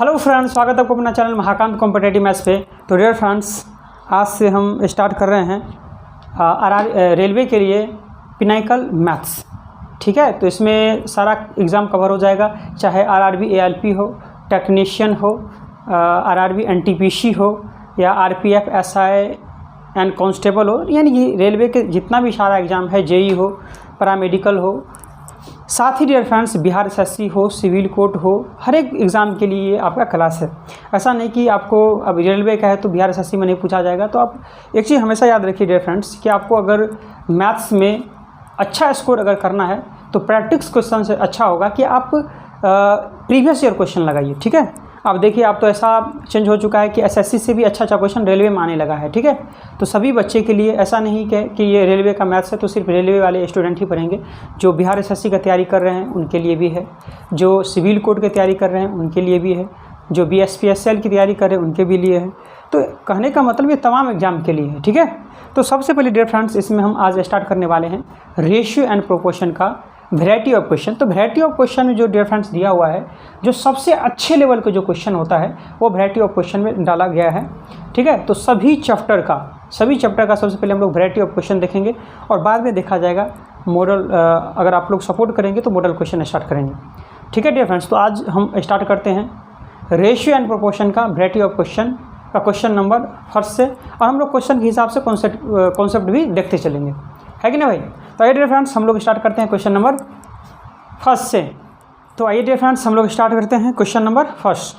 Hello friends, स्वागत है आपको अपना चैनल महाकांत कॉम्पिटेटिव मैथ्स पे। तो डियर फ्रेंड्स, आज से हम स्टार्ट कर रहे हैं रेलवे के लिए पिनाकल मैथ्स। ठीक है, तो इसमें सारा एग्ज़ाम कवर हो जाएगा, चाहे आरआरबी एएलपी हो, टेक्नीशियन हो, आरआरबी एनटीपीसी हो या आरपीएफ एसआई एंड कांस्टेबल हो, यानी कि रेलवे के जितना भी सारा एग्ज़ाम है, जेई हो, पैरामेडिकल हो, साथ ही डियर फ्रेंड्स बिहार एसएससी हो, सिविल कोर्ट हो, हर एक एग्ज़ाम के लिए आपका क्लास है। ऐसा नहीं कि आपको अब रेलवे का है तो बिहार एसएससी में नहीं पूछा जाएगा। तो आप एक चीज़ हमेशा याद रखिए डियर फ्रेंड्स कि आपको अगर मैथ्स में अच्छा स्कोर अगर करना है तो प्रैक्टिस क्वेश्चन से अच्छा होगा कि आप प्रीवियस ईयर क्वेश्चन लगाइए। ठीक है, अब देखिए आप तो ऐसा चेंज हो चुका है कि एसएससी से भी अच्छा क्वेश्चन रेलवे में आने लगा है। ठीक है, तो सभी बच्चे के लिए ऐसा नहीं कि ये रेलवे का मैथ्स है तो सिर्फ रेलवे वाले स्टूडेंट ही पढ़ेंगे। जो बिहार एसएससी का तैयारी कर रहे हैं उनके लिए भी है, जो सिविल कोर्ट की तैयारी कर रहे हैं उनके लिए भी है, जो बीएसपीएसएल की तैयारी कर रहे हैं उनके भी लिए है। तो कहने का मतलब ये तमाम एग्जाम के लिए है। ठीक है, तो सबसे पहले डियर फ्रेंड्स इसमें हम आज स्टार्ट करने वाले हैं रेशियो एंड प्रोपोर्शन का वैरायटी ऑफ क्वेश्चन। तो वैरायटी ऑफ क्वेश्चन में जो डियर फ्रेंड्स दिया हुआ है, जो सबसे अच्छे लेवल का जो क्वेश्चन होता है वो वैरायटी ऑफ क्वेश्चन में डाला गया है। ठीक है, तो सभी चैप्टर का सबसे पहले हम लोग वैरायटी ऑफ क्वेश्चन देखेंगे और बाद में देखा जाएगा मॉडल। अगर आप लोग सपोर्ट करेंगे तो मॉडल क्वेश्चन स्टार्ट करेंगे। ठीक है डियर फ्रेंड्स, तो आज हम स्टार्ट करते हैं रेशियो एंड प्रोपोर्शन का वैरायटी ऑफ क्वेश्चन का क्वेश्चन नंबर फर्स्ट से, और हम लोग क्वेश्चन के हिसाब से कॉन्सेप्ट भी देखते चलेंगे, है कि ना भाई। तो आइए डियर फ्रेंड्स हम लोग स्टार्ट करते हैं क्वेश्चन नंबर फर्स्ट से। तो आइए डियर फ्रेंड्स हम लोग स्टार्ट करते हैं question number first.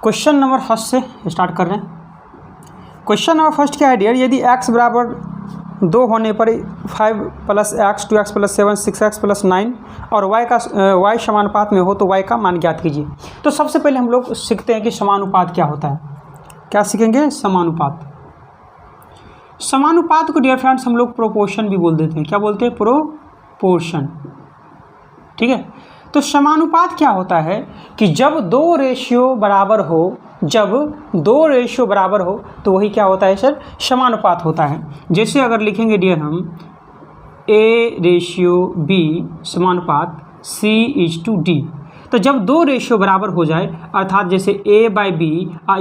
Question number first से स्टार्ट कर रहे हैं। क्वेश्चन नंबर फर्स्ट क्या है डियर, यदि x बराबर 2 होने पर 5 + x 2x + 7 6x + 9 और y समानुपात में हो तो y का मान ज्ञात कीजिए। तो सबसे पहले हम लोग सीखते हैं कि समानुपात क्या होता है। क्या सीखेंगे? समानुपात। समानुपात को डियर फ्रेंड्स हम लोग प्रोपोर्शन भी बोल देते हैं। क्या बोलते हैं? प्रोपोर्शन। ठीक है, तो समानुपात क्या होता है कि जब दो रेशियो बराबर हो तो वही क्या होता है सर? समानुपात होता है। जैसे अगर लिखेंगे डियर हम A/B समानुपात C/D, तो जब दो रेशियो बराबर हो जाए अर्थात जैसे A/B,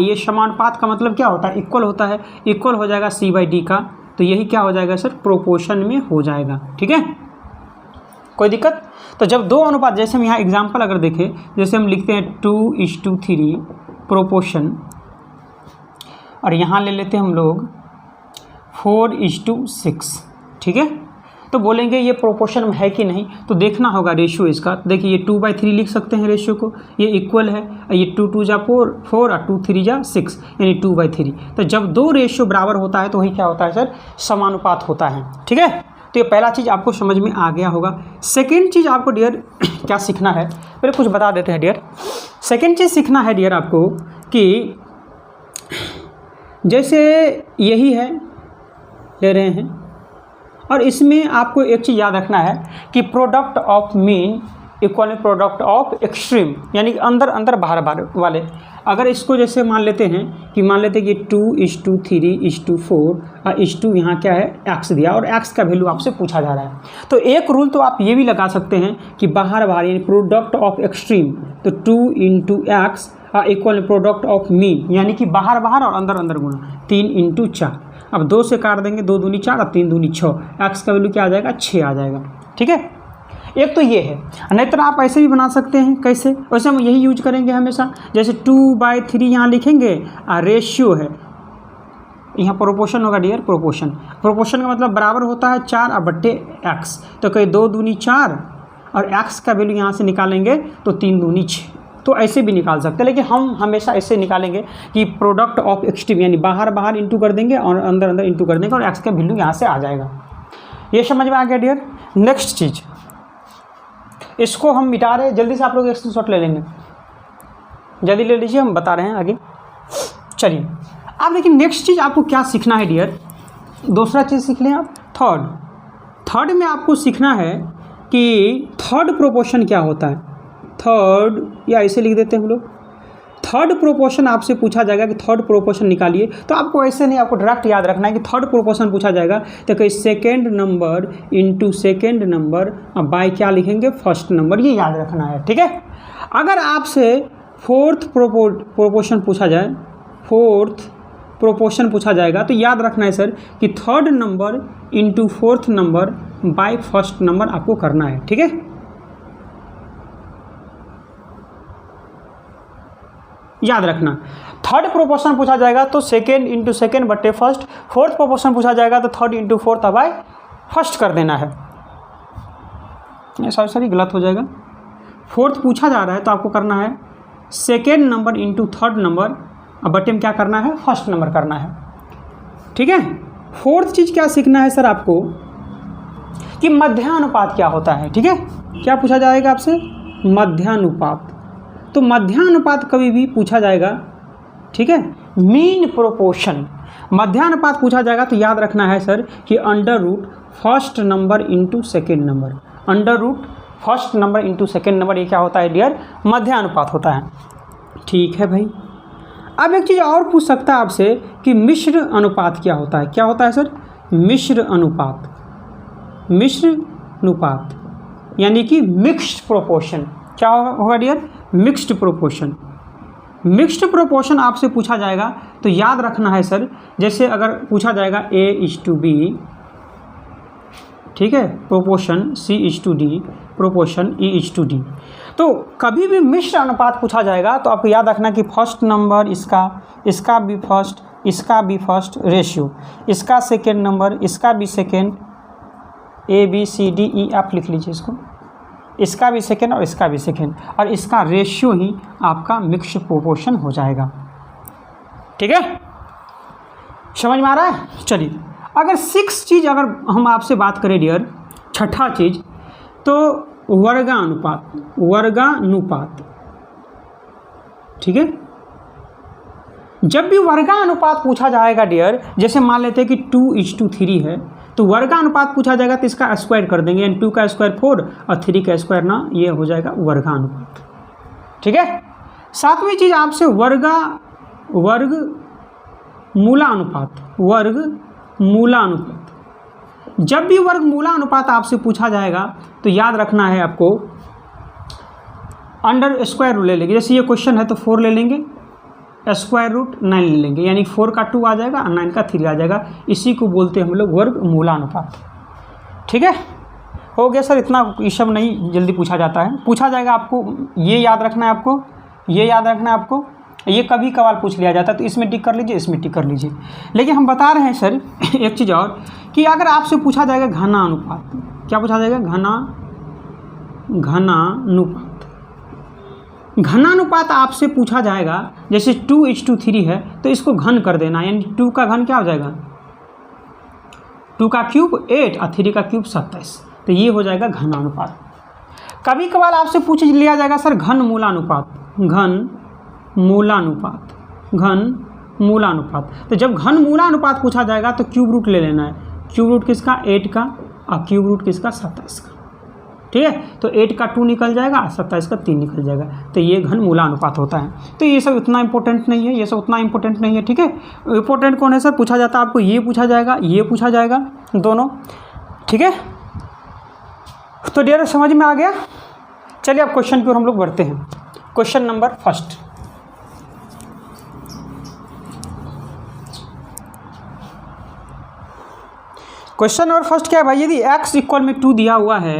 ये समानुपात का मतलब क्या होता है? इक्वल होता है। इक्वल हो जाएगा C/D का, तो यही क्या हो जाएगा सर? प्रोपोर्शन में हो जाएगा। ठीक है, कोई दिक्कत? तो जब दो अनुपात, जैसे हम यहाँ एग्जाम्पल अगर देखें, जैसे हम लिखते हैं 2:3 प्रोपोर्शन, और यहाँ ले लेते हैं हम लोग 4:6। ठीक है, तो बोलेंगे ये प्रोपोर्शन में है कि नहीं, तो देखना होगा रेशियो इसका। देखिए ये 2/3 लिख सकते हैं रेशियो को, ये इक्वल है। ये 2 2 जा 4 और 2 3 जा 6, यानी 2/3। तो जब दो रेशियो बराबर होता है तो वही क्या होता है सर? समानुपात होता है। ठीक है, तो ये पहला चीज़ आपको समझ में आ गया होगा। सेकेंड चीज़ आपको डियर क्या सीखना है, पहले कुछ बता देते हैं डियर। सेकेंड चीज़ सीखना है डियर आपको कि जैसे यही है ले रहे हैं, और इसमें आपको एक चीज़ याद रखना है कि product of mean equal product of extreme, यानी अंदर अंदर बाहर बाहर वाले। अगर इसको जैसे मान लेते हैं कि 2:3:4 और यहाँ क्या है? x दिया, और x का वैल्यू आपसे पूछा जा रहा है। तो एक रूल तो आप ये भी लगा सकते हैं कि बाहर बाहर यानी प्रोडक्ट ऑफ एक्सट्रीम, तो 2 × x equal product of mean, यानी कि बाहर बाहर और अंदर अंदर गुना 3 × 4। अब 2 से काट देंगे, 2 दूनी 4 और 3 दूनी 6, x का वैल्यू क्या आ जाएगा? 6 आ जाएगा। ठीक है, एक तो ये है। नहीं तो आप ऐसे भी बना सकते हैं। कैसे? वैसे हम यही यूज करेंगे हमेशा। जैसे 2/3 यहाँ लिखेंगे, रेशियो है, यहाँ प्रोपोर्शन होगा डियर। प्रोपोर्शन का मतलब बराबर होता है 4/x, तो कहीं 2 दूनी 4 और x का वैल्यू यहाँ से निकालेंगे तो 3 दूनी 6। तो ऐसे भी निकाल सकते हैं, लेकिन हम हमेशा ऐसे निकालेंगे कि प्रोडक्ट ऑफ एक्सट्रीम, यानी बाहर बाहर इंटू कर देंगे और अंदर अंदर इंटू कर देंगे और x का वैल्यू यहाँ से आ जाएगा। ये समझ में आ गया डियर। नेक्स्ट चीज़, इसको हम मिटा रहे हैं, जल्दी से आप लोग स्क्रीनशॉट ले लेंगे, जल्दी ले लीजिए, हम बता रहे हैं आगे। चलिए अब देखिए नेक्स्ट चीज़ आपको क्या सीखना है डियर। दूसरा चीज़ सीख लें आप। थर्ड में आपको सीखना है कि थर्ड प्रोपोर्शन क्या होता है। थर्ड, या ऐसे लिख देते हैं हम लोग, थर्ड प्रोपोर्शन आपसे पूछा जाएगा कि थर्ड प्रोपोर्शन निकालिए, तो आपको ऐसे नहीं, आपको डायरेक्ट याद रखना है कि थर्ड प्रोपोर्शन पूछा जाएगा तो कि second number into second number by क्या लिखेंगे, फर्स्ट नंबर, ये याद रखना है, ठीक है। अगर आपसे फोर्थ प्रोपोर्शन पूछा जाए, फोर्थ प्रोपोर्शन पूछा जाएगा तो याद रखना है सर कि third number into fourth number by first number आपको करना है, ठीक है। याद रखना, थर्ड प्रोपोर्शन पूछा जाएगा तो सेकेंड इंटू सेकेंड बटे फर्स्ट, फोर्थ प्रोपोर्शन पूछा जाएगा तो third into fourth by first कर देना है। सॉरी गलत हो जाएगा, फोर्थ पूछा जा रहा है तो आपको करना है second number into third number, अब बटे में क्या करना है, फर्स्ट नंबर करना है, ठीक है। फोर्थ चीज़ क्या सीखना है सर आपको कि मध्यानुपात क्या होता है, ठीक है। क्या पूछा जाएगा आपसे, मध्यानुपात। तो मध्यानुपात कभी भी पूछा जाएगा, ठीक है। मीन प्रोपोर्शन, मध्यानुपात पूछा जाएगा तो याद रखना है सर कि under root first number into second number, under root first number into second number, ये क्या होता है डियर, मध्यानुपात होता है, ठीक है भाई। अब एक चीज़ और पूछ सकता है आपसे कि मिश्र अनुपात क्या होता है, क्या होता है सर, मिश्र अनुपात, मिश्र अनुपात यानी कि मिक्स्ड प्रोपोर्शन, क्या होगा dear, mixed proportion. Mixed proportion आपसे पूछा जाएगा तो याद रखना है सर, जैसे अगर पूछा जाएगा A:B, ठीक है, प्रोपोर्शन C:D, प्रोपोर्शन E:D, तो कभी भी मिश्र अनुपात पूछा जाएगा तो आपको याद रखना कि फर्स्ट नंबर इसका भी फर्स्ट, इसका भी फर्स्ट रेशियो, इसका सेकेंड नंबर, इसका भी सेकेंड, ABCDE आप लिख लीजिए इसको, इसका भी सेकेंड और इसका भी सेकेंड, और इसका रेशियो ही आपका मिक्स्ड प्रोपोर्शन हो जाएगा, ठीक है। समझ में आ रहा है। चलिए अगर 6 चीज़ अगर हम आपसे बात करें डियर, छठा चीज़ तो वर्गानुपात, वर्गानुपात, ठीक है। जब भी वर्गानुपात पूछा जाएगा डियर, जैसे मान लेते हैं कि 2:3 है तो वर्गानुपात पूछा जाएगा तो इसका स्क्वायर कर देंगे, यानी 2 का स्क्वायर 4 और 3 का स्क्वायर ना, ये हो जाएगा वर्गानुपात, ठीक है। सातवीं चीज़ आपसे वर्ग मूलानुपात, वर्ग मूलानुपात। जब भी वर्ग मूलानुपात आपसे पूछा जाएगा तो याद रखना है आपको अंडर स्क्वायर रूट ले लेंगे, जैसे ये क्वेश्चन है तो 4 ले लेंगे, स्क्वायर रूट 9 ले लेंगे, यानी 4 का 2 आ जाएगा और 9 का 3 आ जाएगा, इसी को बोलते हैं हम लोग वर्ग मूलानुपात, ठीक है। हो गया सर, इतना ये सब नहीं जल्दी पूछा जाता है, पूछा जाएगा आपको ये याद रखना है, आपको ये याद रखना है, आपको ये कभी कभार पूछ लिया जाता है तो इसमें टिक कर लीजिए, इसमें टिक कर लीजिए। लेकिन हम बता रहे हैं सर एक चीज़ और कि अगर आपसे पूछा जाएगा घनानुपात, क्या पूछा जाएगा, घनानुपात, घनानुपात आपसे पूछा जाएगा, जैसे 2:3 है तो इसको घन कर देना, यानी 2 का घन क्या हो जाएगा, 2 का क्यूब 8 और 3 का क्यूब 27, तो ये हो जाएगा घनानुपात। कभी कभार आपसे पूछ लिया जाएगा सर घन मूलानुपात, घन मूलानुपात, घन मूलानुपात। तो जब घन मूलानुपात पूछा जाएगा तो क्यूब रूट ले लेना है, क्यूब रूट किसका, 8 का, और क्यूब रूट किसका, 27 का, ठीक है। तो 8 का 2 निकल जाएगा, 27 का 3 निकल जाएगा, तो ये घन मूलानुपात होता है। तो ये सब इतना इंपॉर्टेंट नहीं है, ये सब उतना इंपॉर्टेंट नहीं है, ठीक है। इंपॉर्टेंट कौन है सर, पूछा जाता है आपको ये पूछा जाएगा, ये पूछा जाएगा, दोनों, ठीक है। तो डियर समझ में आ गया। चलिए अब क्वेश्चन की ओर हम लोग बढ़ते हैं। Question number first, question number first क्या है भाई, यदि x इक्वल में 2 दिया हुआ है,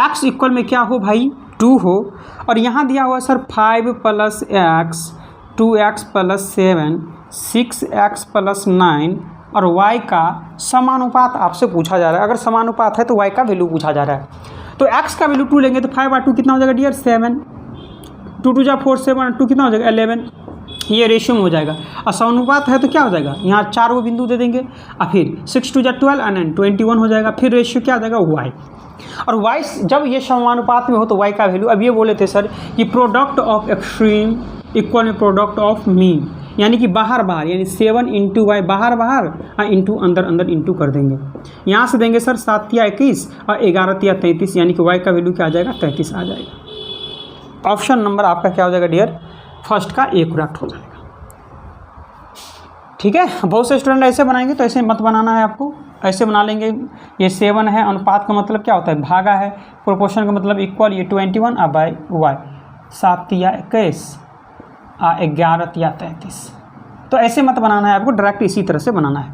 x इक्वल में क्या हो भाई, 2 हो, और यहाँ दिया हुआ सर 5 + x, 2x + 7, 6x + 9 और y का समानुपात आपसे पूछा जा रहा है। अगर समानुपात है तो y का वैल्यू पूछा जा रहा है, तो x का वैल्यू 2 लेंगे तो 5 और 2 कितना हो जाएगा डियर, 7, 2 2 जा 4, 7 और 2 कितना हो जाएगा, 11, ये रेशियो में हो जाएगा। और समानुपात है तो क्या हो जाएगा, यहाँ 4 वो बिंदु दे देंगे और फिर 6 2 जा 12 और 9 21 हो जाएगा, फिर रेशियो क्या आ जाएगा, y। और y जब ये समानुपात में हो तो y का वैल्यू, अब ये बोले थे सर कि प्रोडक्ट ऑफ एक्सट्रीम इक्वल में प्रोडक्ट ऑफ मीन, यानी कि बाहर बाहर, यानी 7 × y, बाहर बाहर और इंटू अंदर अंदर इंटू कर देंगे। यहाँ से देंगे सर 7 या 21 और 11 या 33, यानी कि y का वैल्यू क्या आ जाएगा, 33 आ जाएगा। ऑप्शन नंबर आपका क्या हो जाएगा डियर, फर्स्ट का ए करेक्ट हो जाएगा। ठीक है, बहुत से स्टूडेंट ऐसे बनाएंगे, तो ऐसे मत बनाना है आपको, ऐसे बना लेंगे। ये 7 है, अनुपात का मतलब क्या होता है, भागा है, प्रोपोर्शन का मतलब इक्वल, ये 21 अब बाई वाई, 7 या 21 11 या 33। तो ऐसे मत बनाना है आपको, डायरेक्ट इसी तरह से बनाना है।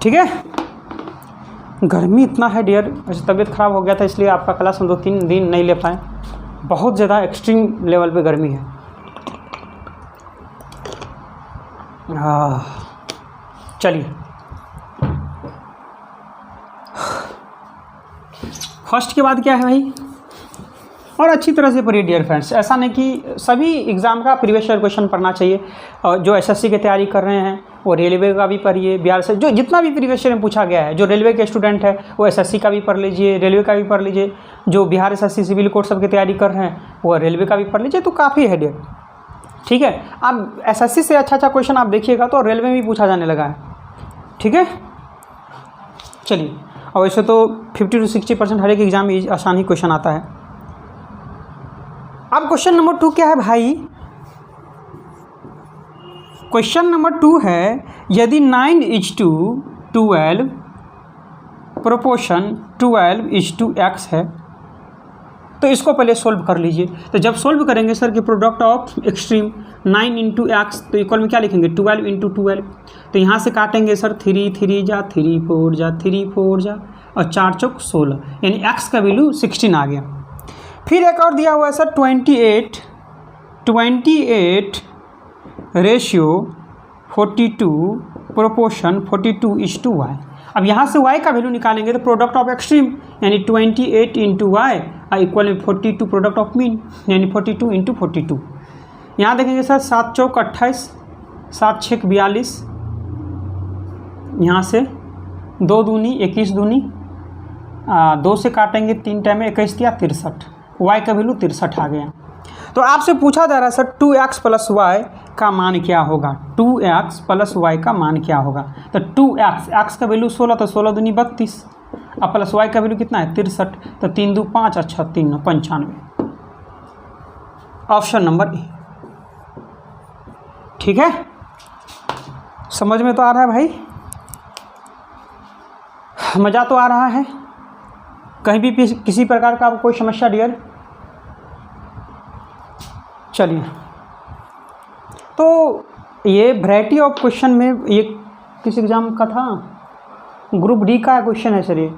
ठीक है, गर्मी इतना है डियर, वैसे तबीयत ख़राब हो गया था इसलिए आपका क्लास हम 2-3 दिन नहीं ले पाए, बहुत ज़्यादा एक्सट्रीम लेवल पे गर्मी है। चलिए, फर्स्ट के बाद क्या है भाई, और अच्छी तरह से पढ़िए डियर फ्रेंड्स। ऐसा नहीं कि सभी एग्ज़ाम का प्रीवियस ईयर क्वेश्चन पढ़ना चाहिए, और जो एसएससी की तैयारी कर रहे हैं वो रेलवे का भी पढ़िए, बिहार से जो जितना भी प्रीवियस ईयर में पूछा गया है, जो रेलवे के स्टूडेंट है वो एसएससी का भी पढ़ लीजिए, रेलवे का भी पढ़ लीजिए, जो बिहार एसएससी सिविल कोर्ट सब की तैयारी कर रहे हैं वो रेलवे का भी पढ़ लीजिए, तो काफ़ी है डियर। ठीक है, अब एसएससी से अच्छा क्वेश्चन आप देखिएगा तो रेलवे में भी पूछा जाने लगा है। ठीक है, चलिए, और वैसे तो 50 to 60% हर एक एग्जाम में आसान ही क्वेश्चन आता है। अब क्वेश्चन नंबर 2 क्या है भाई, क्वेश्चन नंबर 2 है, यदि 9:12 प्रोपोर्शन 12:x है, तो इसको पहले सोल्व कर लीजिए। तो जब सोल्व करेंगे सर कि प्रोडक्ट ऑफ एक्सट्रीम 9 × x, तो इक्वल में क्या लिखेंगे 12 × 12, तो यहाँ से काटेंगे सर 3 3 जा 3 4 जा 3 4 जा और 4 चौक 16, यानी x का वैल्यू 16 आ गया। फिर एक और दिया हुआ है सर 28 रेशियो 42 प्रोपोर्शन 42:y। अब यहाँ से y का वैल्यू निकालेंगे तो प्रोडक्ट ऑफ एक्सट्रीम यानी 28 × y इक्वल में 42 प्रोडक्ट ऑफ मीन यानी 42 × 42। यहाँ देखेंगे सर 7 चौक 28, 7 छेक 42, यहाँ से 2 दूनी 21 दूनी 2 से काटेंगे 3 टाइम में 21 या 63, y का वैल्यू 63 आ गया। तो आपसे पूछा जा रहा है सर 2x + y का मान क्या होगा, 2x + y का मान क्या होगा। तो 2x का वैल्यू 16, तो 16 दूनी 32, अब प्लस y का वैल्यू कितना है 63, तो 3 2 5 अच्छा 3 9 95, ऑप्शन नंबर ए। ठीक है, समझ में तो आ रहा है भाई, मज़ा तो आ रहा है, कहीं भी किसी प्रकार का कोई समस्या डियर। चलिए, तो ये वैरायटी ऑफ क्वेश्चन में ये किस एग्ज़ाम का था, ग्रुप डी का क्वेश्चन है सर ये।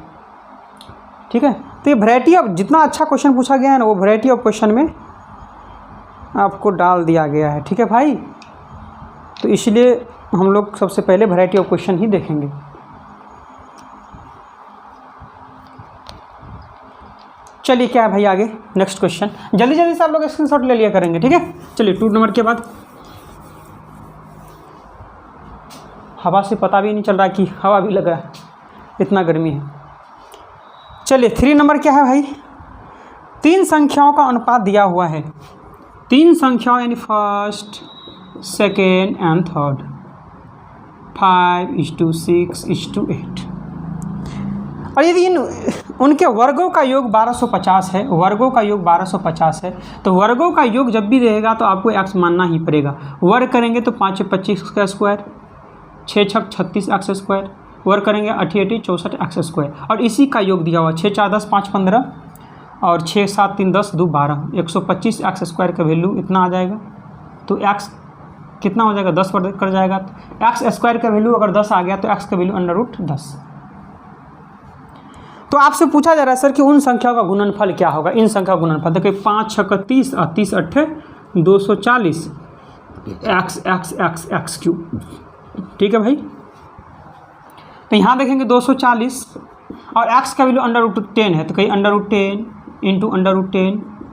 ठीक है, तो ये वैरायटी ऑफ जितना अच्छा क्वेश्चन पूछा गया है ना वो वैरायटी ऑफ क्वेश्चन में आपको डाल दिया गया है। ठीक है भाई, तो इसलिए हम लोग सबसे पहले वैरायटी ऑफ क्वेश्चन ही देखेंगे। चलिए, क्या है भाई आगे नेक्स्ट क्वेश्चन, जल्दी जल्दी से आप लोग स्क्रीनशॉट ले लिया करेंगे। ठीक है, चलिए 2 नंबर के बाद, हवा से पता भी नहीं चल रहा कि हवा भी लग रहा है, इतना गर्मी है। चलिए 3 नंबर क्या है भाई, 3 संख्याओं का अनुपात दिया हुआ है, 3 संख्याओं यानी फर्स्ट सेकेंड एंड थर्ड, 5:6:8, और यदि उनके वर्गों का योग 1250 है, वर्गों का योग 1250 है, तो वर्गों का योग जब भी रहेगा तो आपको x मानना ही पड़ेगा। वर्ग करेंगे तो 5 × 25 का स्क्वायर, 6 × 6 = 36 x स्क्वायर, वर्ग करेंगे 8 × 8 = 64 x स्क्वायर, और इसी का योग दिया हुआ 6 × 4 = 10 5 × 15 और 6 × 7 = 3 10 2 12, 125 x स्क्वायर का वैल्यू इतना आ जाएगा। तो x कितना हो जाएगा 10 पर कर जाएगा, तो x स्क्वायर का वैल्यू अगर 10 आ गया तो x का वैल्यू √10। तो आपसे पूछा जा रहा है सर कि उन संख्याओं का गुणनफल क्या होगा, इन संख्या का गुणनफल। देखिए 5 × 6 = 30 और 30 × 8 = 240 x3। ठीक है भाई, तो यहाँ देखेंगे 240 और x का वैल्यू √10 है, तो कहीं √10 ×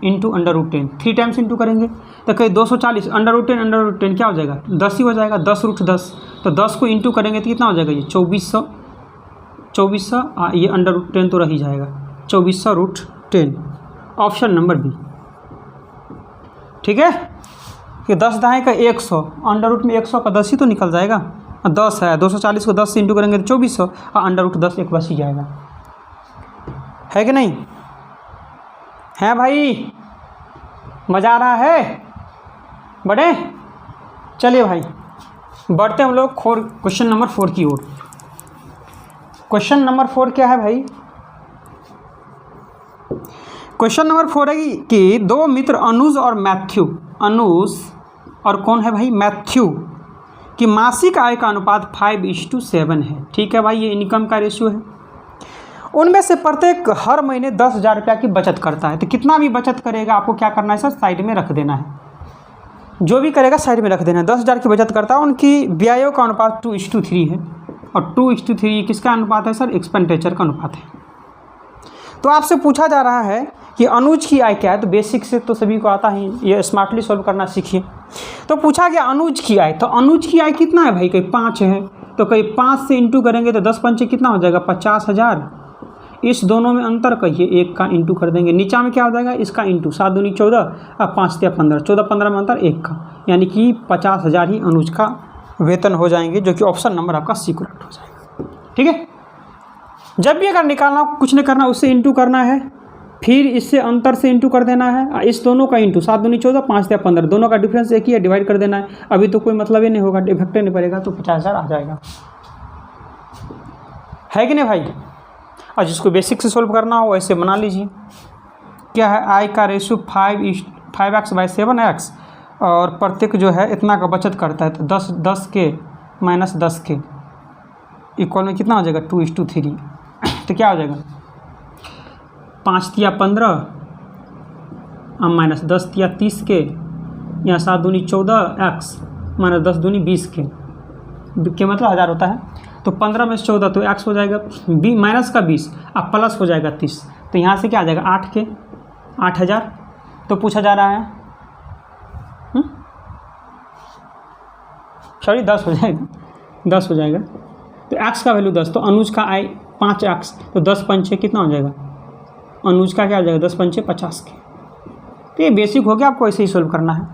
√10 3 टाइम्स इंटू करेंगे तो कहीं 240 √10 क्या हो जाएगा 10 ही हो जाएगा, 10√10, तो 10 को इंटू करेंगे तो कितना हो जाएगा ये 2400, ये √10 तो रह ही जाएगा, 2400√10, ऑप्शन नंबर बी। ठीक है, कि 10 दाएँ का 100, अंडर में 100 का 10 ही तो निकल जाएगा, 10 है, 240 को 10 से इंटू करेंगे तो 2400 और √10 एक बस ही जाएगा, है कि नहीं है भाई, मज़ा आ रहा है। बढ़े। चलिए भाई बढ़ते हम लोग क्वेश्चन नंबर 4 की ओर। क्वेश्चन नंबर 4 क्या है भाई? क्वेश्चन नंबर 4 है कि दो मित्र अनुज और मैथ्यू, अनुज और कौन है भाई? मैथ्यू की मासिक आय का अनुपात 5:7 है। ठीक है भाई, ये इनकम का रेशियो है। उनमें से प्रत्येक हर महीने 10,000 रुपया की बचत करता है। तो कितना भी बचत करेगा आपको क्या करना है सर? साइड में रख देना है। जो भी करेगा साइड में रख देना है। 10,000 की बचत करता है। उनकी व्ययों का अनुपात 2:3 है। और 2:3 किसका अनुपात है सर? एक्सपेंडिचर का अनुपात है। तो आपसे पूछा जा रहा है कि अनुज की आय क्या है? तो बेसिक से तो सभी को आता ही, ये स्मार्टली सॉल्व करना सीखिए। तो पूछा गया अनुज की आय, तो अनुज की आय कितना है भाई? कहीं 5 है, तो कहीं 5 से इंटू करेंगे तो 10 पंचे कितना हो जाएगा? 50,000। इस दोनों में अंतर कहिए, 1 का इंटू कर देंगे। नीचा में क्या हो जाएगा? इसका इंटू 7 दूनी 14 और 5 या 15, 14-15 में अंतर 1 का, यानी कि 50,000 ही अनुज का वेतन हो जाएंगे, जो कि ऑप्शन नंबर आपका सी करेक्ट हो जाएगा। ठीक है, जब भी अगर निकालना कुछ नहीं करना, उससे इंटू करना है, फिर इससे अंतर से इंटू कर देना है, इस दोनों का इंटू 7 दूनी 14, 5 या 15, दोनों का डिफरेंस एक ही है, डिवाइड कर देना है। अभी तो कोई मतलब ही नहीं होगा, इफेक्ट नहीं पड़ेगा, तो 50,000 आ जाएगा। है कि नहीं भाई? और जिसको बेसिक से सोल्व करना हो वैसे बना लीजिए। क्या है? आय का रेशियो 5x/7x, और प्रत्येक जो है इतना का बचत करता है, तो 10 के माइनस 10 के इक्वल में कितना हो जाएगा? 2:3। तो क्या हो जाएगा? 5 या 15 माइनस 10 या 30 के, या 7 दूनी 14x माइनस 10 दूनी 20 के मतलब 1000 होता है। तो 15 में से 14 तो x हो जाएगा माइनस का 20, अब प्लस हो जाएगा 30। तो यहाँ से क्या आ जाएगा? 8 के 8,000। तो पूछा जा रहा है सॉरी 10 हो जाएगा, 10 हो जाएगा। तो x का वैल्यू 10, तो अनुज का आय 5x, तो 10 पंचे कितना हो जाएगा? अनुज का क्या हो जाएगा? 10 पंचे 50 के। तो ये बेसिक हो गया, आपको ऐसे ही सोल्व करना है।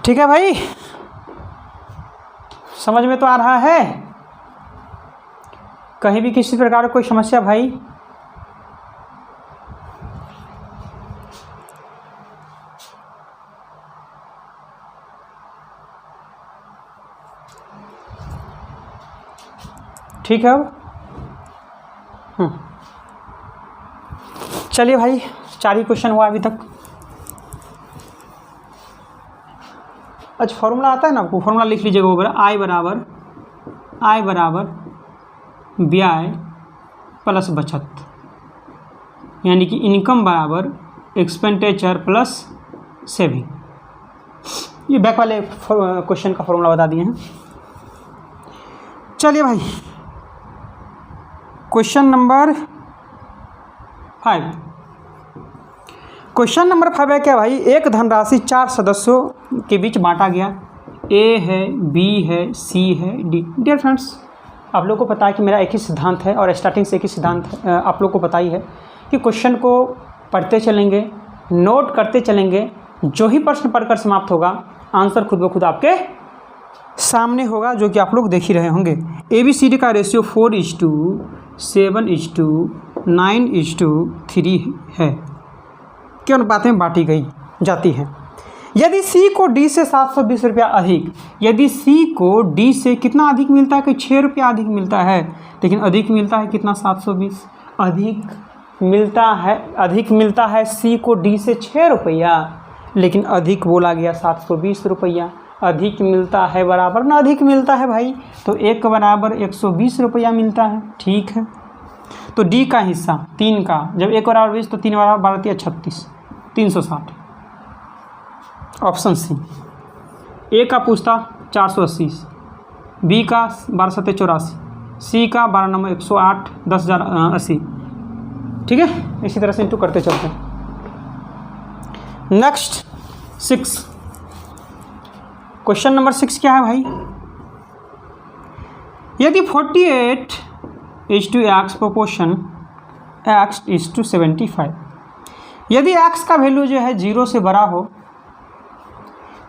ठीक है भाई, समझ में तो आ रहा है? कहीं भी किसी प्रकार कोई समस्या भाई? ठीक है, अब चलिए भाई 4 ही क्वेश्चन हुआ अभी तक। अच्छा, फॉर्मूला आता है ना आपको? फॉर्मूला लिख लीजिएगा वो, आय बराबर व्यय प्लस बचत, यानी कि इनकम बराबर एक्सपेंडिचर प्लस सेविंग। ये बैक वाले क्वेश्चन का फॉर्मूला बता दिए हैं। चलिए भाई क्वेश्चन नंबर 5। क्वेश्चन नंबर 5 है क्या भाई? एक धनराशि 4 सदस्यों के बीच बांटा गया। ए है, बी है, सी है, डी। डियर फ्रेंड्स, आप लोगों को पता है कि मेरा एक ही सिद्धांत है और स्टार्टिंग से एक ही सिद्धांत आप लोग को पता ही है कि क्वेश्चन को पढ़ते चलेंगे, नोट करते चलेंगे। जो ही प्रश्न पढ़कर समाप्त होगा, आंसर खुद ब खुद आपके सामने होगा, जो कि आप लोग देख ही रहे होंगे। ABCD का रेशियो 4:7:9:3 है, के अनुपात में बांटी जाती है। यदि C को D से 720 रुपया अधिक, यदि C को D से कितना अधिक मिलता है? कि 6 रुपया अधिक मिलता है, लेकिन अधिक मिलता है कितना? 720 अधिक मिलता है C को D से 6 रुपया, लेकिन अधिक बोला गया 720 रुपया। अधिक मिलता है बराबर ना अधिक मिलता है भाई, तो 1 बराबर 120 रुपया मिलता है। ठीक है, तो D का हिस्सा 3 का, जब 1 बराबर 20 तो 3 बराबर 12 36, 360। Option C. A का पूछता 480, B का 12/7 84, C का 12×108 10,080। ठीक है, इसी तरह से इंटू करते चलते हैं। नेक्स्ट 6, क्वेश्चन नंबर 6 क्या है भाई? यदि 48:x प्रोपोर्शन x:75, यदि x का वैल्यू जो है 0 से बड़ा हो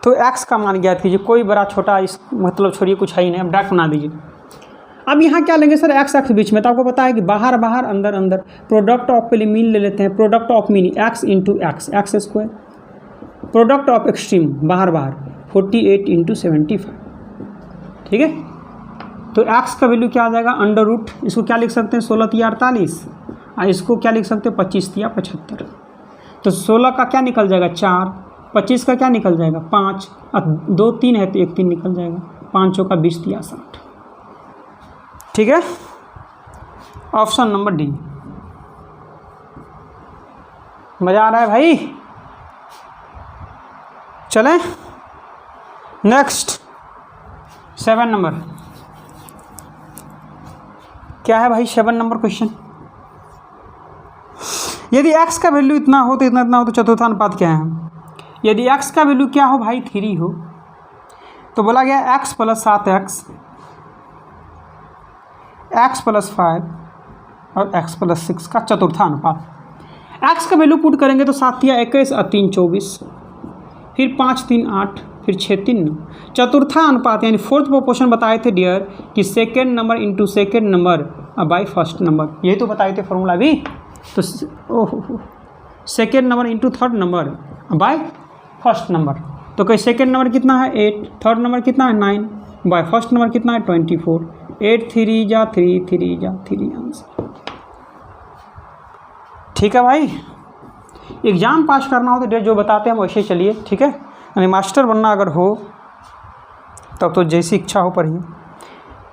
तो x का मान ज्ञात कीजिए। कोई बड़ा छोटा इस मतलब छोड़िए, कुछ है ही नहीं, अब डायरेक्ट बना दीजिए। अब यहाँ क्या लेंगे सर? x बीच में, तो आपको पता है कि बाहर बाहर अंदर अंदर, प्रोडक्ट ऑफ पहले मीन ले लेते हैं। Product of mean x × x, x² product of extreme बाहर 48 × 75, ठीक है। तो x का वैल्यू क्या आ जाएगा, अंडर रूट, इसको क्या लिख सकते हैं 16 × 48, और इसको क्या लिख सकते हैं 25 × 75। तो 16 का क्या निकल जाएगा 4, 25 का क्या निकल जाएगा 5, और 2 3 है तो 1 3 निकल जाएगा, 5 का 20 × 60, ठीक है। Option number D. मज़ा आ रहा है भाई? चलें नेक्स्ट 7 नंबर। क्या है भाई 7 नंबर क्वेश्चन? यदि x का वैल्यू इतना हो तो इतना हो तो चतुर्थानुपात क्या है? यदि x का वैल्यू क्या हो भाई 3 हो तो बोला गया x + 7x, x + 5 और x + 6 का चतुर्थानुपात। x का वैल्यू पुट करेंगे तो 7 × 21 और 3 × 24, फिर 5 × 3 = 8, फिर 6 × 3 = 9। चतुर्थानुपात यानी फोर्थ प्रोपोर्शन बताए थे डियर कि second number into second number by first number, यही तो बताए थे फॉर्मूला भी। तो ओहो second number into third number by first number. तो कोई सेकेंड नंबर कितना है 8, थर्ड नंबर कितना है 9, बाय फर्स्ट नंबर कितना है 24, 8 3 × 3 3 × 3 आंसर, ठीक है भाई। एग्ज़ाम पास करना हो तो डेट जो बताते हैं हम वैसे चलिए, ठीक है। यानी मास्टर बनना अगर हो तब तो जैसी इच्छा हो पढ़िए,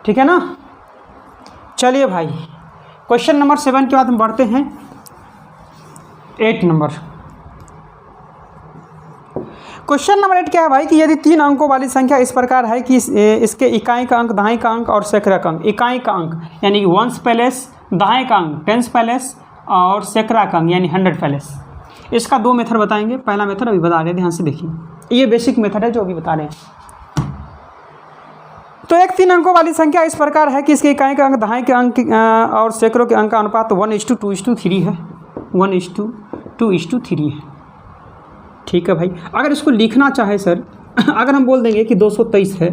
ठीक है ना। चलिए भाई क्वेश्चन नंबर 7 के बाद हम बढ़ते हैं 8 नंबर। क्वेश्चन नंबर 8 क्या है भाई कि यदि 3 अंकों वाली संख्या इस प्रकार है कि इसके इकाई का अंक, दहाई का अंक और सैकड़ा का अंक। इकाई का अंक यानी कि 1s प्लेस, दहाई का अंक 10s प्लेस और सैकड़ा का अंक यानी 100 प्लेस। इसका 2 मेथड बताएंगे। पहला मेथड अभी बता रहे हैं, ध्यान से देखिए, ये बेसिक मेथड है जो अभी बता रहे हैं। तो एक 3 अंकों वाली संख्या इस प्रकार है कि इसके इकाई का अंक, दहाई के अंक और सैकड़ों के अंक का अनुपात 1:2:3 है, 1:2:3 है, ठीक है भाई। अगर इसको लिखना चाहे सर, अगर हम बोल देंगे कि 223 है,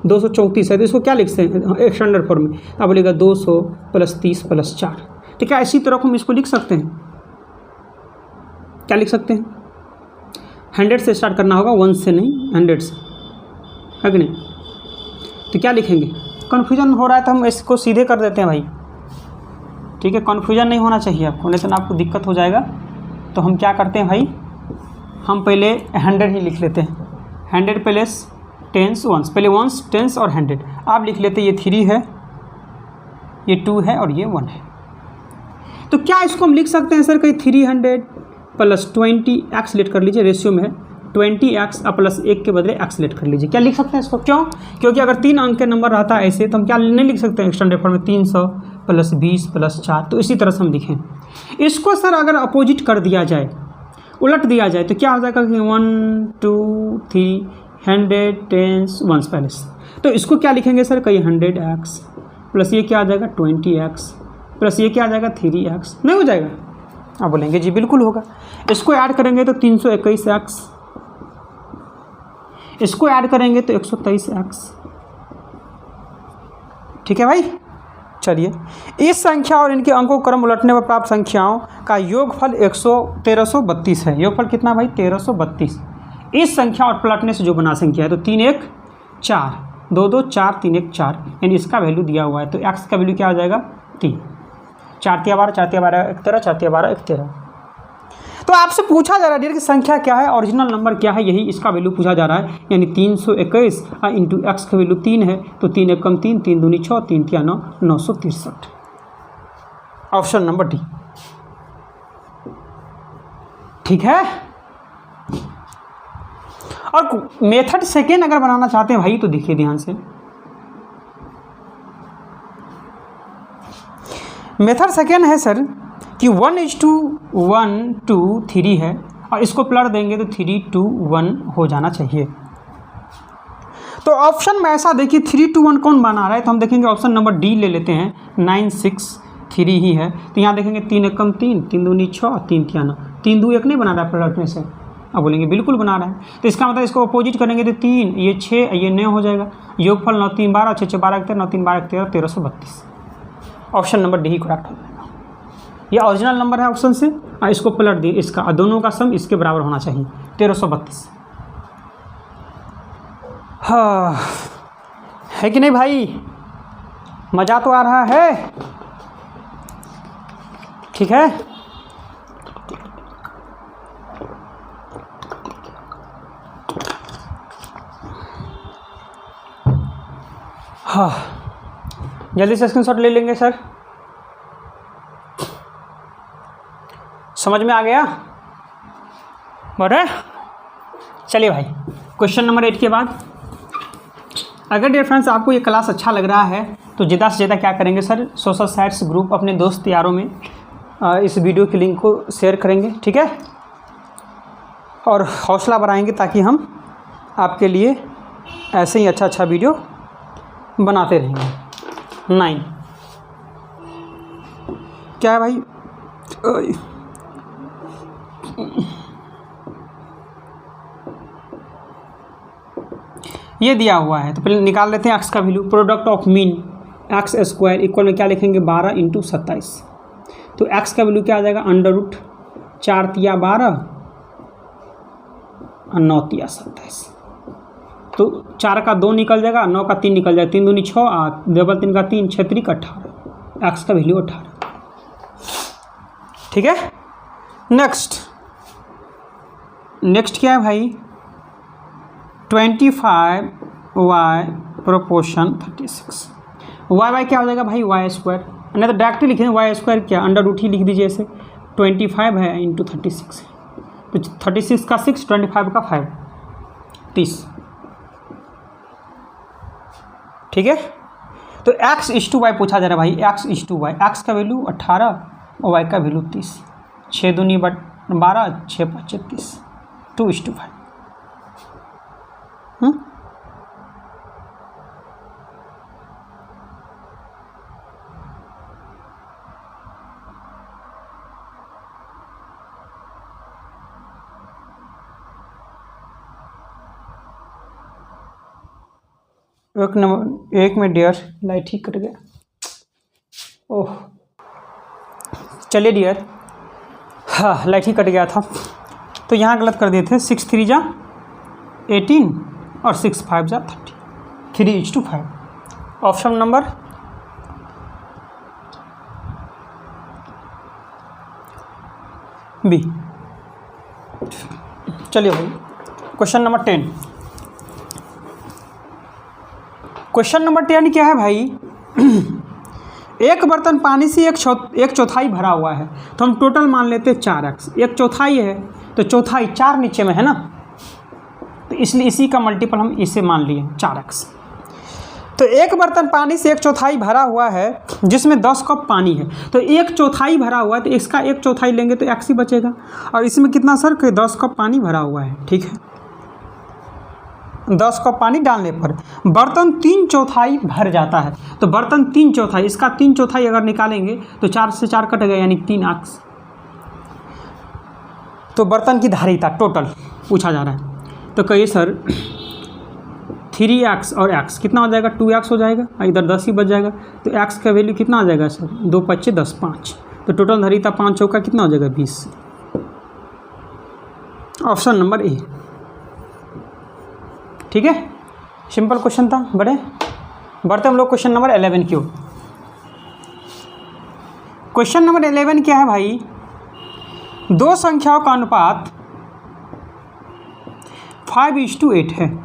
234 है, तो इसको क्या लिखते हैं स्टैंडर्ड फॉर्म में? आप बोलेगा 200 + 30 + 4। तो क्या इसी तरह हम इसको लिख सकते हैं? क्या लिख सकते हैं? 100 से स्टार्ट करना होगा, 1 से नहीं, 100 से, है कि नहीं? तो क्या लिखेंगे? कन्फ्यूजन हो रहा है तो हम इसको सीधे कर देते हैं भाई, ठीक है। कन्फ्यूजन नहीं होना चाहिए आपको, नहीं तो आपको दिक्कत हो जाएगा। तो हम क्या करते हैं भाई, हम पहले 100 ही लिख लेते हैं। 100 प्लस 10s 1s, पहले 1s 10s और 100 आप लिख लेते हैं। ये 3 है, ये 2 है और ये 1 है। तो क्या इसको हम लिख सकते हैं सर, कहीं 300 + 20 x लेट कर लीजिए, रेशियो में है 20x + 1 के बदले x लेट कर लीजिए। क्या लिख सकते हैं इसको? क्यों? क्योंकि अगर 3 अंक के नंबर रहता है ऐसे तो हम क्या नहीं लिख सकते हैं स्टैंडर्ड फॉर्म में 300 + 20 + 4। तो इसी तरह से हम लिखें। इसको सर अगर अपोजिट कर दिया जाए, उलट दिया जाए, तो क्या हो जाएगा कि 1 2 3 100 10s 1s प्लस। तो इसको क्या लिखेंगे सर, कहीं 100x प्लस ये क्या आ जाएगा 20x प्लस ये क्या आ जाएगा 3x, नहीं हो जाएगा? आप बोलेंगे जी बिल्कुल होगा। इसको ऐड करेंगे तो 321x, इसको ऐड करेंगे तो 123x, ठीक है भाई। चलिए, इस संख्या और इनके अंकों क्रम उलटने पर प्राप्त संख्याओं का योगफल 1332 है। योगफल कितना भाई? 1332। इस संख्या और पलटने से जो बना संख्या है तो 3 1 4 2 2 4 3 1 4, यानी इसका वैल्यू दिया हुआ है। तो x का वैल्यू क्या आ जाएगा 3, 4 × 12 4 × 12 1 13, 4 × 12 1 13। तो आपसे पूछा जा रहा है डियर कि संख्या क्या है, ओरिजिनल नंबर क्या है, यही इसका वैल्यू पूछा जा रहा है। यानी 321 इंटू एक्स का वैल्यू 3 है, तो 3 × 1 3, 3 दूनी 6, 3 × 9 963। ऑप्शन नंबर डी, ठीक है। और मेथड सेकेंड अगर बनाना चाहते हैं भाई तो देखिए ध्यान से, मेथड सेकेंड है सर कि 1:1:3 है और इसको प्लट देंगे तो 3:1 हो जाना चाहिए। तो ऑप्शन में ऐसा देखिए 3:1 कौन बना रहा है, तो हम देखेंगे ऑप्शन नंबर डी ले लेते हैं, 963 ही है। तो यहाँ देखेंगे 3 × 1 3, 3 दूनी 6, 3 × 9, 3 2 1 नहीं बना रहा है प्लटने से। अब बोलेंगे बिल्कुल बना रहा है, तो इसका मतलब इसको अपोजिट करेंगे तो 3 ये 6 ये 9 हो जाएगा। योगफल 9 3 12, 6 6 12 13, 9 3 12 13, 1332। ऑप्शन नंबर डी ही करेक्ट हो जाएगा। ये ओरिजिनल नंबर है ऑप्शन से, और इसको पलट दिए, इसका दोनों का सम इसके बराबर होना चाहिए। 1332। हाँ, है कि नहीं भाई? मज़ा तो आ रहा है? ठीक है। हाँ, जल्दी से स्क्रीनशॉट ले लेंगे सर। समझ में आ गया? बराबर। चलिए भाई, क्वेश्चन नंबर 8 के बाद, अगर डियर फ्रेंड्स आपको ये क्लास अच्छा लग रहा है तो ज़्यादा से ज़्यादा क्या करेंगे सर, सोशल साइट्स ग्रुप अपने दोस्त यारों में इस वीडियो की लिंक को शेयर करेंगे, ठीक है, और हौसला बढ़ाएंगे ताकि हम आपके लिए ऐसे ही अच्छा अच्छा वीडियो बनाते रहेंगे। 9 क्या है भाई? ये दिया हुआ है तो पहले निकाल लेते हैं एक्स का value. Product of mean x square equal में क्या लिखेंगे, 12 × 27। तो एक्स का वैल्यू क्या आ जाएगा, √4 तिया 12 और 9 तिया 27। तो 4 का 2 निकल जाएगा, 9 का 3 निकल जाएगा, 3 दूनी 6, 8, डबल 3 का 3, 6 3 का 18। एक्स का वैल्यू 18। ठीक है। नेक्स्ट क्या है भाई, 25y प्रोपोर्शन 36। वाई क्या हो जाएगा भाई, वाई स्क्वायर, नहीं तो डायरेक्टली लिखेंगे वाई स्क्वायर क्या, √ही लिख दीजिए ऐसे। 25 है × 36 है, तो 36 का 6, 25 का 5, 30। ठीक है। तो x/y पूछा जा रहा है भाई, x/y, x का वैल्यू 18 और y का वैल्यू 30। 6 दूनी 12, 6 5 30, 2/5। एक में डियर लाइट ही कट गया। ओह चलिए डियर, हाँ लाइट ही कट गया था तो यहाँ गलत कर दिए थे। 6 3 जा 18 और 6 5 जा 30, 3:5। Option number B. चलिए भाई, क्वेश्चन नंबर 10। क्वेश्चन नंबर 10 क्या है भाई, एक बर्तन पानी से एक चौथाई भरा हुआ है, तो हम टोटल मान लेते हैं 4x। एक चौथाई है तो चौथाई 4 नीचे में है ना, तो इसलिए इसी का मल्टीपल हम इसे मान लिए 4x। तो एक बर्तन पानी से एक चौथाई भरा हुआ है जिसमें 10 कप पानी है, तो एक चौथाई भरा हुआ है तो इसका एक चौथाई लेंगे तो x ही बचेगा। और इसमें कितना सर, 10 कप पानी भरा हुआ है, ठीक है। 10 कप पानी डालने पर बर्तन 3/4 भर जाता है, तो बर्तन 3/4, इसका 3/4 अगर निकालेंगे तो 4 से 4 कट गया यानी 3x। तो बर्तन की धारिता टोटल पूछा जा रहा है, तो कहिए सर 3x और x कितना हो जाएगा, 2x हो जाएगा, इधर 10 ही बच जाएगा। तो x का वैल्यू कितना आ जाएगा सर, 2 5 10 5, तो टोटल धारिता 5 चौका कितना हो जाएगा, 20। Option number A. ठीक है, सिंपल क्वेश्चन था। बढ़ते हम लोग क्वेश्चन नंबर 11 की ओर। क्वेश्चन नंबर 11 क्या है भाई, दो संख्याओं का अनुपात 5:8 है।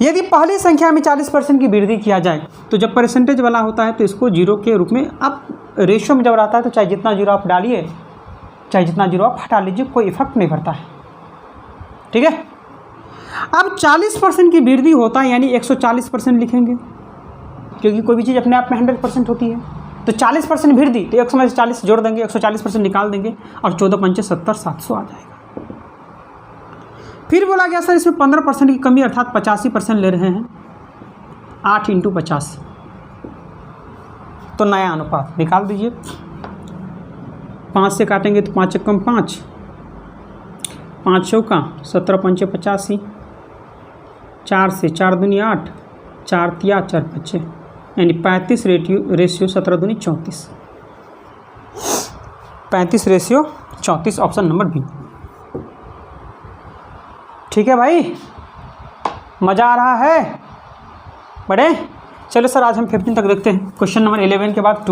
यदि पहली संख्या में 40% की वृद्धि किया जाए तो जब परसेंटेज वाला होता है तो इसको 0 के रूप में, अब रेशियो में जब आता है तो चाहे जितना 0 आप डालिए चाहे जितना 0 आप हटा लीजिए, कोई इफेक्ट नहीं पड़ता है। ठीक है। अब 40% की वृद्धि होता है यानी 140% लिखेंगे, क्योंकि कोई भी चीज़ अपने आप में 100% होती है। तो 40% वृद्धि तो 100 में से 40 जोड़ देंगे, 140% निकाल देंगे और 14 5 70 700 आ जाएगा। फिर बोला गया सर इसमें 15% की कमी अर्थात 85% ले रहे हैं, 8 × 85, तो नया अनुपात निकाल दीजिए। 5 से काटेंगे तो 5 कम 5, 5 चौका 17 5 85, 4 से 4 दूनी 8, 4 तिया 4 5, यानी 35 रेशियो 17 दूनी 34, 35 रेशियो 34। Option number B. ठीक है भाई, मज़ा आ रहा है बड़े? चलो सर आज हम 15 तक देखते हैं। क्वेश्चन नंबर 11 के बाद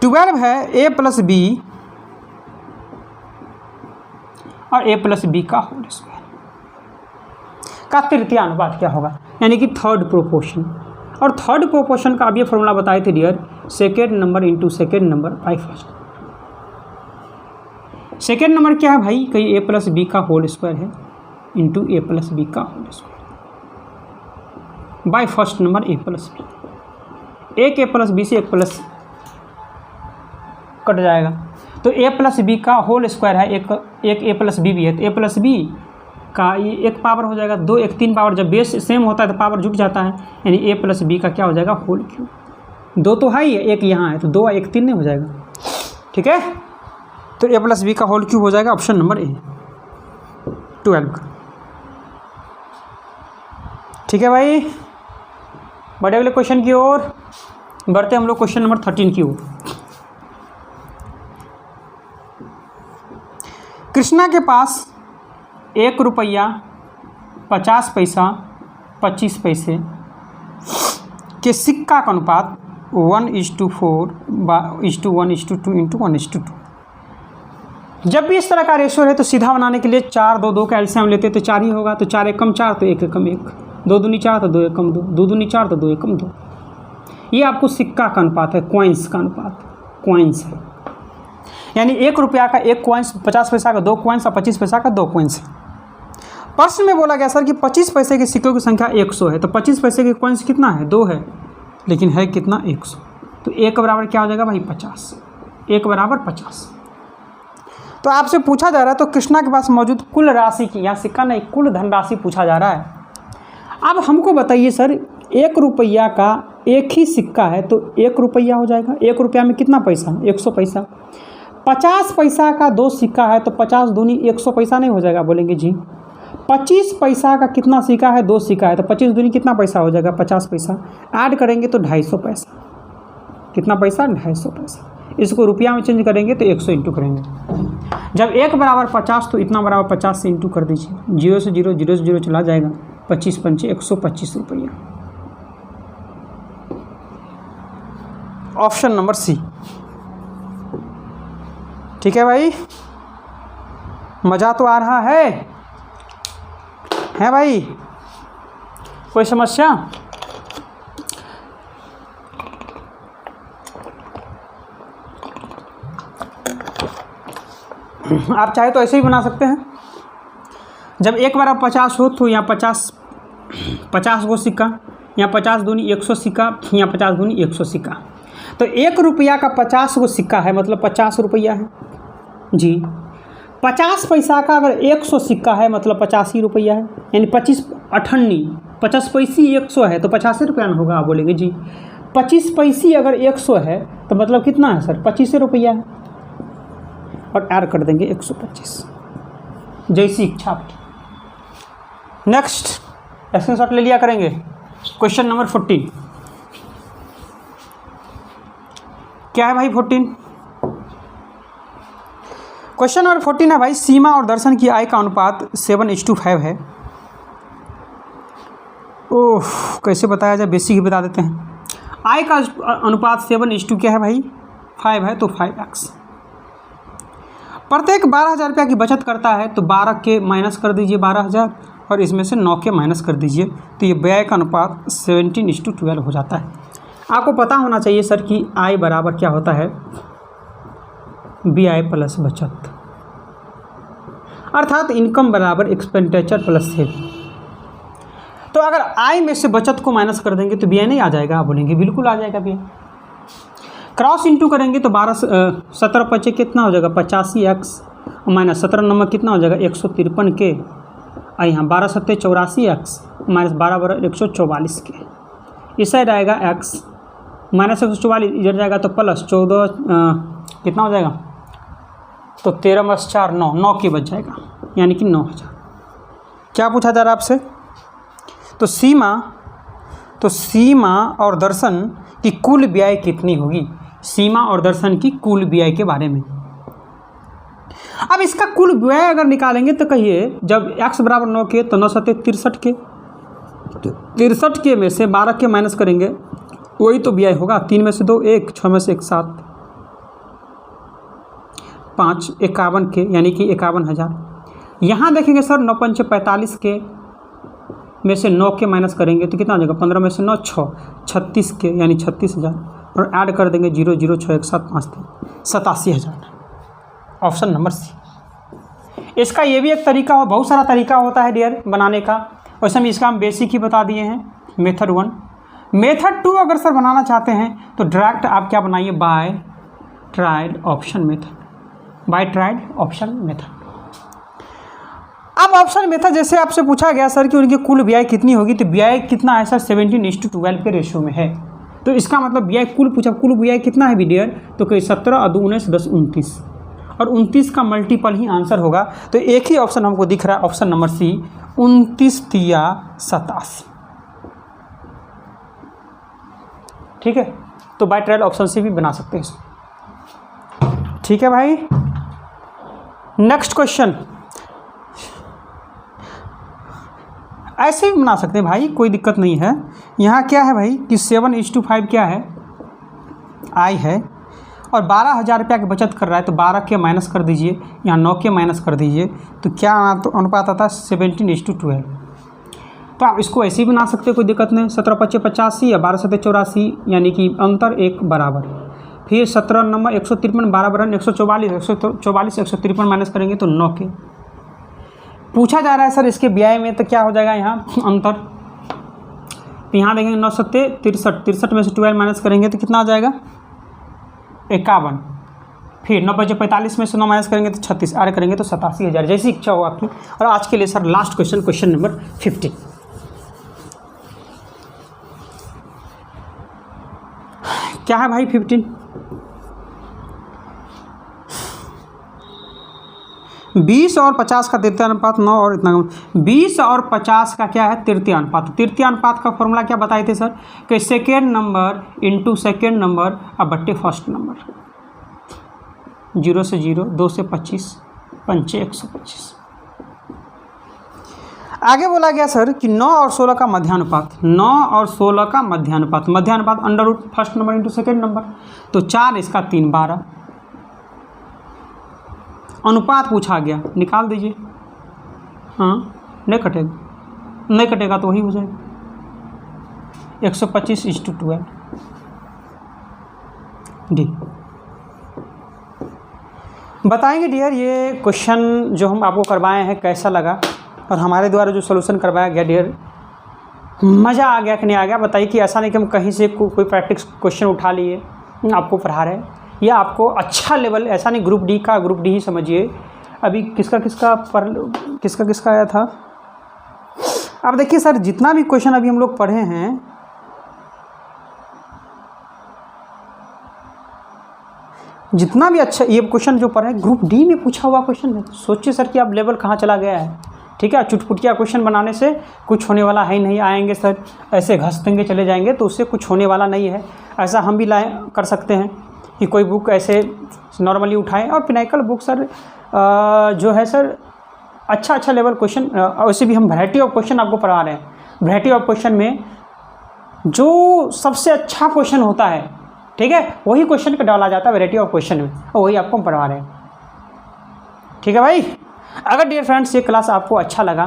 12 है a प्लस बी और a प्लस बी का होल स्क्वायर का तृतीय अनुपात क्या होगा, यानी कि थर्ड प्रोपोर्शन। और थर्ड प्रोपोर्शन का अब ये फॉर्मूला बताए थे dear, second number into second number by first. Second number क्या है भाई, कहीं a प्लस बी का होल स्क्वायर है इंटू a प्लस बी का whole square by first number a plus B. एक a प्लस बी से एक प्लस कट जाएगा, तो a प्लस बी का होल स्क्वायर है, एक a प्लस बी भी है, तो a प्लस बी का ये एक पावर हो जाएगा 2, एक 3 पावर। जब बेस सेम होता है तो पावर जुट जाता है, यानी a प्लस बी का क्या हो जाएगा, होल क्यूब। 2 तो है ही है, एक यहाँ है, तो 2 1 3 नहीं हो जाएगा, ठीक है। तो a प्लस बी का होल क्यूब हो जाएगा ऑप्शन नंबर ए 12 का, ठीक है भाई। बड़े अगले क्वेश्चन की ओर बढ़ते हम लोग, क्वेश्चन नंबर 13 की ओर। कृष्णा के पास 1 रुपया 50 पैसा 25 पैसे के सिक्का का अनुपात 1:4 1:1:2 1:2। जब भी इस तरह का रेशो है तो सीधा बनाने के लिए 4 2 2 का एलसीएम लेते तो 4 ही होगा, तो 4 एकम 4 तो 1 एकम 1, 2 दूनी 4 तो 2 एकम 2, 2 दूनी 4 तो 2 एकम 2। ये आपको सिक्का का अनुपात है, कॉइन्स का अनुपात, कॉइन्स है, यानी 1 रुपया का 1 कॉइन्स, 50 पैसा का 2 कॉइन्स और 25 पैसा का 2 कॉइन्स है। प्रश्न में बोला गया सर कि 25 पैसे के सिक्कों की संख्या 100 है, तो 25 पैसे के कॉइन्स कितना है, 2 है, लेकिन है कितना 100, तो 1 बराबर क्या हो जाएगा भाई 50, 1 बराबर 50। तो आपसे पूछा जा रहा है तो कृष्णा के पास मौजूद कुल राशि की, यहाँ सिक्का नहीं कुल धनराशि पूछा जा रहा है। अब हमको बताइए सर 1 रुपया का एक ही सिक्का है तो 1 रुपया हो जाएगा, 1 रुपया में कितना पैसा, 100 पैसा। 50 पैसा का 2 सिक्का है तो 50 दूनी 100 पैसा नहीं हो जाएगा, बोलेंगे जी। 25 पैसा का कितना सिक्का है, 2 सिक्का है तो 25 दूनी कितना पैसा हो जाएगा, 50 पैसा। ऐड करेंगे तो 250 पैसा, कितना पैसा, 250 पैसा। इसको रुपया में चेंज करेंगे तो 100 इंटू करेंगे। जब 1 बराबर 50 तो इतना बराबर 50 से इंटू कर दीजिए, 0 से 0 0 से 0 चला जाएगा, 25 पंचे 125 रुपया। ऑप्शन नंबर सी, ठीक है भाई, मज़ा तो आ रहा है भाई, कोई समस्या? आप चाहे तो ऐसे ही बना सकते हैं। जब 1 बराबर 50 हो तो यहाँ 50 गो सिक्का, यहाँ 50 दूनी 100 सिक्का, यहाँ 50 दूनी 100 सिक्का, तो 1 रुपया का 50 गो सिक्का है, मतलब 50 रुपया है जी। 50 पैसा का अगर 100 सिक्का है मतलब 50 ही रुपया है, यानी 25 अठन्नी 50 पैसी 100 है तो 50 रुपया ना होगा, आप बोलेंगे जी। 25 पैसी अगर 100 है तो मतलब कितना है सर, 25 रुपया है, और ऐड कर देंगे 125, जैसी इच्छा आपकी। नेक्स्ट स्क्रीनशॉट ले लिया करेंगे। क्वेश्चन नंबर 14 क्या है भाई, 14 क्वेश्चन नंबर 14 है भाई, सीमा और दर्शन की आय का अनुपात 7:5 है। ओह, कैसे बताया जाए, बेसिक ही बता देते हैं। आय का अनुपात 7:2 क्या है भाई, 5 है, तो 5x। प्रत्येक 12,000 रुपया की बचत करता है तो 12 के माइनस कर दीजिए 12,000, और इसमें से 9 के माइनस कर दीजिए, तो ये व्यय का अनुपात 17:12 हो जाता है। आपको पता होना चाहिए सर कि आय बराबर क्या होता है, BI प्लस बचत, अर्थात इनकम बराबर एक्सपेंडिचर प्लस सेविंग। तो अगर आय में से बचत को माइनस कर देंगे तो BI नहीं आ जाएगा, आप बोलेंगे बिल्कुल आ जाएगा BI। क्रॉस इंटू करेंगे तो 17 पचे कितना हो जाएगा, 85x माइनस 17 नंबर कितना हो जाएगा, 153 के, और यहाँ 12 सत्ते 84x माइनस 12 144 के। इस साइड आएगा x माइनस 144, इधर जाएगा तो प्लस 14 कितना हो जाएगा, तो 13 + 4 9 की बच जाएगा, यानी कि 9,000। क्या पूछा जा रहा है आपसे, तो सीमा और दर्शन की कुल व्यय कितनी होगी, सीमा और दर्शन की कुल व्यय के बारे में। अब इसका कुल व्यय अगर निकालेंगे तो कहिए, जब x बराबर 9 के तो 9 7 63 के, तो 63 के में से 12 के माइनस करेंगे, वही तो व्यय होगा। 3 में से 2 1, 6 में से 1 7, 5 51 के, यानी कि 51,000। यहाँ देखेंगे सर 9 पंचे 45 के में से 9 के माइनस करेंगे तो कितना आ जाएगा, 15 में से 9 6, 36 के, यानी 36,000, और ऐड कर देंगे 0 0 6 1 7 5 3, 87,000। Option number C. इसका ये भी एक तरीका हो, बहुत सारा तरीका होता है डियर बनाने का, वैसे हम इसका हम बेसिक ही बता दिए हैं, मेथड 1। मेथड 2 अगर सर बनाना चाहते हैं तो डायरेक्ट आप क्या बनाइए, by trial option method, by trial option method. अब ऑप्शन मेथड जैसे आपसे पूछा गया सर कि उनकी कुल व्यय कितनी होगी, तो व्यय कितना है सर, 17:12 के रेशियो में है। तो इसका मतलब व्यय कुल पूछा, कुल व्यय कितना है डियर, तो कोई 17 और 2 19 10 29, और 29 का मल्टीपल ही आंसर होगा। तो एक ही ऑप्शन हमको दिख रहा है, ऑप्शन नंबर सी, 29 तिया 87। ठीक है, तो बाय ट्रायल ऑप्शन सी भी बना सकते हैं। ठीक है भाई, नेक्स्ट क्वेश्चन ऐसे भी बना सकते हैं भाई, कोई दिक्कत नहीं है। यहाँ क्या है भाई कि 7:5 क्या है, आई है, और 12,000 रुपया की बचत कर रहा है, तो 12 के माइनस कर दीजिए, यहाँ 9 के माइनस कर दीजिए, तो क्या अनुपात आता है, 17:12। तो आप इसको ऐसे ही बना सकते हो, कोई दिक्कत नहीं। 17 25 85 या 12 7 84, यानी कि अंतर 1 बराबर। फिर 17 नंबर 153 12 बराबर 144, 144 153 माइनस करेंगे तो 9 के। पूछा जा रहा है सर इसके ब्याह में, तो क्या हो जाएगा यहाँ अंतर, तो यहाँ देखेंगे 9 7 63, 63 में से 12 माइनस करेंगे तो कितना आ जाएगा, 51। फिर 9 बजे 45 में से 9 माइनस करेंगे तो 36, ऐड करेंगे तो 87,000। जैसी इच्छा हो आपकी। और आज के लिए sir last question, question number 15 क्या है भाई, 15 20 और 50 का तृतीय अनुपात 9 और इतना, 20 और 50 का क्या है, तृतीय अनुपात। तृतीय अनुपात का फॉर्मूला क्या बताए थे सर, कि second number into second number अब बट्टे फर्स्ट नंबर, 0 से 0, 2 से 25, 5 125। आगे बोला गया सर कि 9 और 16 का मध्यानुपात, 9 और 16 का मध्यानुपात, मध्यानुपात under root first number into second number, तो 4 इसका 3 12। अनुपात पूछा गया, निकाल दीजिए। हाँ, नहीं कटेगा, नहीं कटेगा तो वही हो जाएगा 125:12 डी। बताएंगे डियर ये क्वेश्चन जो हम आपको करवाए हैं कैसा लगा, और हमारे द्वारा जो सॉल्यूशन करवाया गया डियर मज़ा आ गया कि नहीं आ गया, बताइए। कि ऐसा नहीं कि हम कहीं से कोई प्रैक्टिस क्वेश्चन उठा लिए आपको पढ़ा रहे हैं, या आपको अच्छा लेवल, ऐसा नहीं ग्रुप डी का, ग्रुप डी ही समझिए। अभी किसका किसका आया था, अब देखिए सर जितना भी क्वेश्चन अभी हम लोग पढ़े हैं, जितना भी अच्छा ये क्वेश्चन जो पढ़े ग्रुप डी में पूछा हुआ क्वेश्चन है। सोचिए सर कि आप लेवल कहाँ चला गया है। ठीक है, चुटपुटिया क्वेश्चन बनाने से कुछ होने वाला है नहीं, आएंगे सर ऐसे घस देंगे चले जाएंगे, तो उससे कुछ होने वाला नहीं है। ऐसा हम भी कर सकते हैं कि कोई बुक ऐसे नॉर्मली उठाएं, और पिनाइकल बुक सर जो है सर अच्छा लेवल क्वेश्चन, वैसे भी हम वैरायटी ऑफ क्वेश्चन आपको पढ़ा रहे हैं। वैरायटी ऑफ क्वेश्चन में जो सबसे अच्छा क्वेश्चन होता है, ठीक है, वही क्वेश्चन का डाला जाता है वैरायटी ऑफ क्वेश्चन में, और वही आपको हम पढ़वा रहे हैं। ठीक है भाई, अगर डियर फ्रेंड्स ये क्लास आपको अच्छा लगा,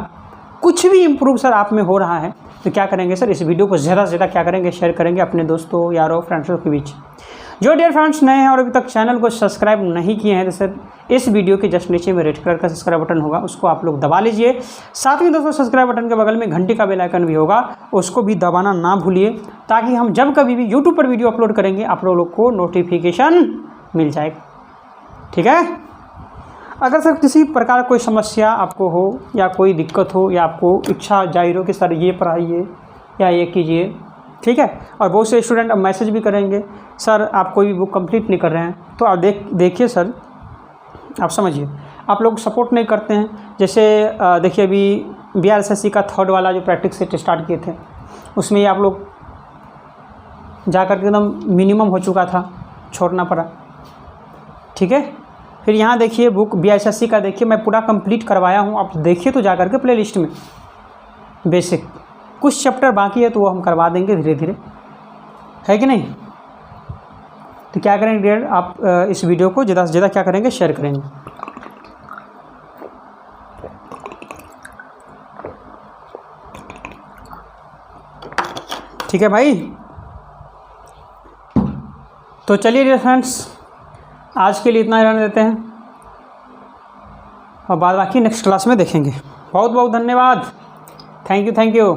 कुछ भी इम्प्रूव सर आप में हो रहा है, तो क्या करेंगे सर, इस वीडियो को ज़्यादा से ज़्यादा क्या करेंगे, शेयर करेंगे अपने दोस्तों यारों फ्रेंड्सों के बीच। जो डियर फ्रेंड्स नए हैं और अभी तक चैनल को सब्सक्राइब नहीं किए हैं, तो सर इस वीडियो के जस्ट नीचे में रेड कलर का सब्सक्राइब बटन होगा, उसको आप लोग दबा लीजिए। साथ में दोस्तों सब्सक्राइब बटन के बगल में घंटी का बेल आइकन भी होगा, उसको भी दबाना ना भूलिए, ताकि हम जब कभी भी यूट्यूब पर वीडियो अपलोड करेंगे आप लोग को नोटिफिकेशन मिल जाएगा। ठीक है, अगर सर किसी प्रकार कोई समस्या आपको हो, या कोई दिक्कत हो, या आपको इच्छा जाहिर हो कि सर ये पढ़ाइए या ये कीजिए, ठीक है, और बहुत से स्टूडेंट अब मैसेज भी करेंगे सर आप कोई भी बुक कंप्लीट नहीं कर रहे हैं, तो आप देखिए सर, आप समझिए आप लोग सपोर्ट नहीं करते हैं। जैसे देखिए अभी BRSSC का 3rd वाला जो प्रैक्टिस सेट स्टार्ट किए थे, उसमें आप लोग जा कर के एकदम मिनिमम हो चुका था, छोड़ना पड़ा। ठीक है, फिर यहाँ देखिए बुक BISSC का देखिए मैं पूरा कंप्लीट करवाया हूँ, आप देखिए तो जा करके प्लेलिस्ट में। बेसिक कुछ चैप्टर बाकी है तो वो हम करवा देंगे धीरे धीरे, है कि नहीं। तो क्या करेंगे डियर, आप इस वीडियो को ज़्यादा से ज़्यादा क्या करेंगे, शेयर करेंगे। ठीक है भाई। तो चलिए डियर फ्रेंड्स, आज के लिए इतना ही रहने देते हैं और बाद बाकी नेक्स्ट क्लास में देखेंगे। बहुत बहुत धन्यवाद। Thank you.